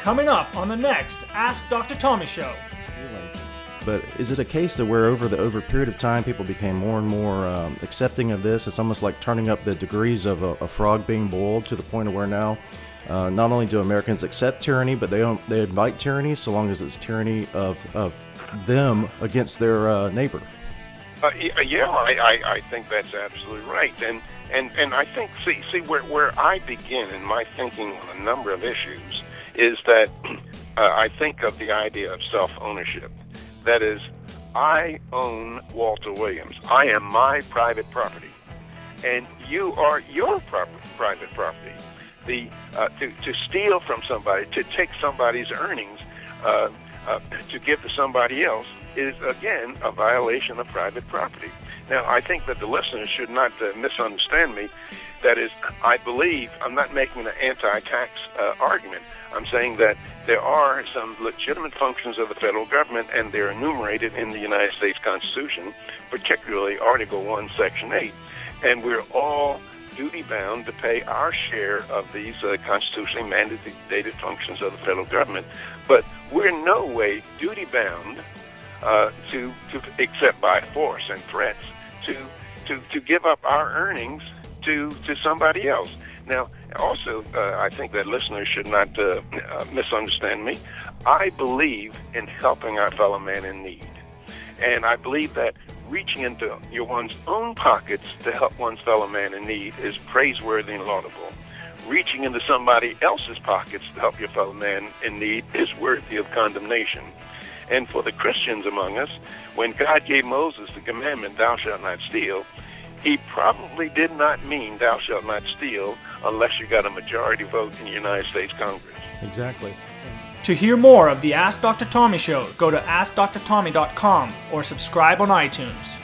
coming up on the next Ask Dr. Tommy show. But is it a case that where over a period of time people became more and more accepting of this? It's almost like turning up the degrees of a frog being boiled to the point of where now not only do Americans accept tyranny, but they invite tyranny so long as it's tyranny of them against their neighbor. I think that's absolutely right. And I think, see where I begin in my thinking on a number of issues is that I think of the idea of self-ownership. That is, I own Walter Williams. I am my private property, and you are your private property. To steal from somebody, to take somebody's earnings, to give to somebody else is, again, a violation of private property. Now, I think that the listeners should not misunderstand me. That is, I believe, I'm not making an anti-tax argument. I'm saying that there are some legitimate functions of the federal government, and they're enumerated in the United States Constitution, particularly Article 1, Section 8. And we're all duty-bound to pay our share of these constitutionally mandated functions of the federal government. But we're in no way duty-bound to except by force and threats, to give up our earnings to somebody else. Now, also, I think that listeners should not misunderstand me. I believe in helping our fellow man in need. And I believe that reaching into one's own pockets to help one's fellow man in need is praiseworthy and laudable. Reaching into somebody else's pockets to help your fellow man in need is worthy of condemnation. And for the Christians among us, when God gave Moses the commandment, thou shalt not steal, he probably did not mean thou shalt not steal unless you got a majority vote in the United States Congress. Exactly. To hear more of the Ask Dr. Tommy show, go to AskDrTommy.com or subscribe on iTunes.